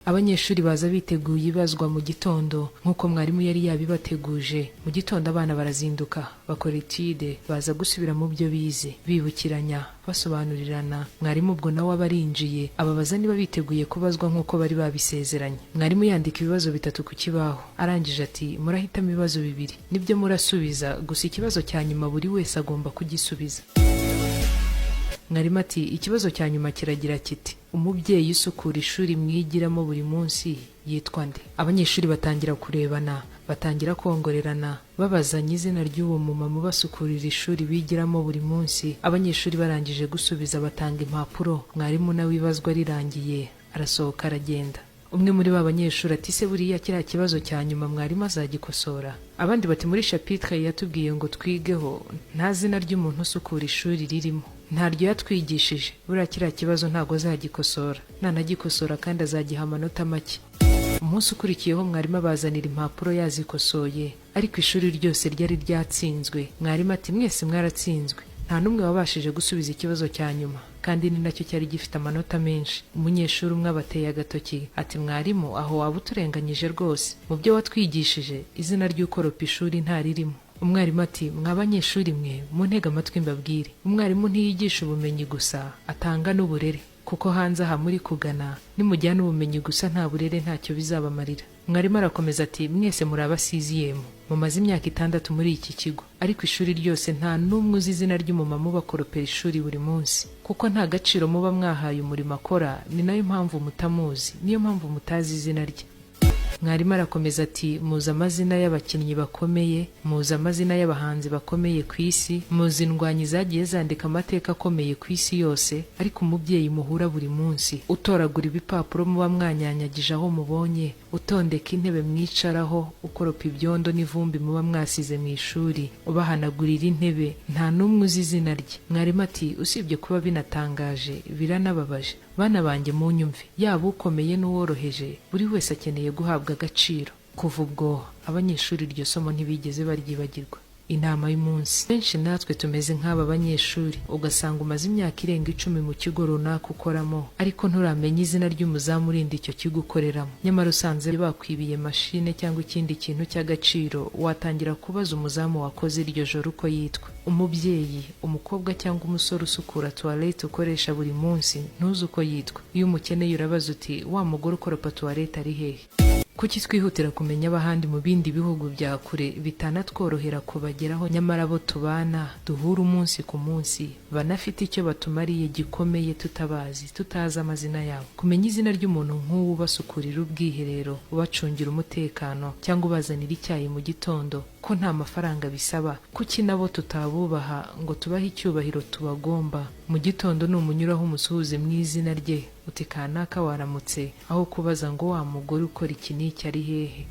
Abanyeshuri baza biteguye ibazwa mu gitondo nk'uko mwarimu yari yabibateguje. Mu gitondo abana barazinduka bakora etude, baza gusubira mu byo bize, bibukiranya, basobanurirana. Mwarimu ubwo nawe abarinjiye ababaza niba biteguye kubazwa nk'uko bari babisezeranye. Mwarimu yandika ibibazo 3 ku kibaho, arangije ati murahitamo ibibazo 2, nibyo murasubiza, gusa ikibazo cya nyuma buri wese agomba kugisubiza. Mwarimu ati ikibazo cya nyuma kiragira kiti umubyeyi usukura ishuri mwigiramo buri munsi yitwa nde? Abanyeshuri batangira kurebana, batangira kongorerana, babazanya izina ry'uwo mumama basukurira ishuri bigiramo buri munsi. Abanyeshuri barangije gusubiza batanga impapuro. Mwarimu nawe ibazwa rirangiye arasohoka aragenda. Umwe muri ba banyeshuri ati se buriya kiriya kibazo cya nyuma mwarimu azagikosora? Abandi bati muri chapitre yatubwiye ngo twigeho nta zina ry'umuntu usukura ishuri ririmo, ntaryo yatwigishije, buriya kiriya kibazo ntago azagikosora, nanagikosora kandi azagiha amanota make. Umunsi ukurikiyeho mwarimu abazanira impapuro yazikosoye, ariko ishuri ryose ryari ryatsinzwe. Mwarimu ati mwese mwaratsinzwe, nta numwe wabashije gusubiza ikibazo cya nyuma, kandi ni nacyo cyari gifite amanota menshi. Umunyeshuri umwe abateye agatoki ati mwarimu aho waba uturenganyije rwose, mu byo watwigishije izina ry'ukoropa ishuri ntaririmo. Umwarimu ati mw'abanyeshuri mwe muntega amatwi mbabwire, umwarimu ntiyigisha ubumenyi gusa, atanga n'uburere, kuko hanze aha muri kugana nimujyana ubumenyi gusa nta burere ntacyo bizabamarira. Mwarimu arakomeza ati mwese muri abasiziyemu, mumaze imyaka 6 muri iki kigo, ariko ishuri ryose nta n'umwe uzi izina ry'umumama ubakoropera ishuri buri munsi, kuko nta gaciro muba mwahaye umurimo akora, ni nayo mpamvu mutamuzi, niyo mpamvu mutazi izina rye. Mwarimu arakomeza ati muzi amazina y'abakinnyi bakomeye, muzi amazina y'abahanzi bakomeye ku isi, muzi indwanyi zagiye zandika amateka akomeye ku isi yose, ariko umubyeyi muhura buri munsi utoragura ibipapuro muba mwanyanyagije aho mubonye, utondeka intebe mwicaraho, ukoropa ibyondo n'ivumbi muba mwasize mu ishuri, ubahanagurira intebe, nta n'umwe uzi izina rye. Mwarimu ati usibye kuba binatangaje biranababaje, bana banjye munyumve, yaba ukomeye n'uworoheje, buri wese akeneye guhabwa agaciro. Kuva ubwo abanyeshuri iryo somo ntibigeze baryibagirwa. Inama y'umunsi. Benshi natwe tumeze nk'aba banyeshuri, ugasanga umaze imyaka irenga 10 mu kigo runaka ukoramo, ariko nturamenya izina ry'umuzamu urinda icyo kigo ukoreramo. Nyamara usanze bakwibiye mashine cyangwa ikindi kintu cy'agaciro, watangira kubaza umuzamu wakoze iryo joro uko yitwa. Umubyeyi, umukobwa cyangwa umusore usukura toilette ukoresha buri munsi ntuzi uko yitwa. Iyo umukeneye urabaza uti wa mugore ukoropa toilette ari hehe? Kuki twihutira kumenya abahandi mu bindi bihugu bya kure bitanatworohera kubageraho, nyamara abo tubana duhura umunsi ku munsi banafite icyo batumariye gikomeye tutabazi, tutazi amazina yabo. Kumenya izina ry'umuntu nk'uwo basukurira ubwiherero, ubacungira umutekano cyangwa ubazanira icyayi mu gitondo, ko nta mafaranga bisaba, kuki nabo tutabubaha ngo tubahe icyubahiro tubagomba? Mu gitondo numunyuraho umusuhuze mu izina rye uti kanaka waramutse, aho kubaza ngo wa mugore ukora iki n'iki ari hehe.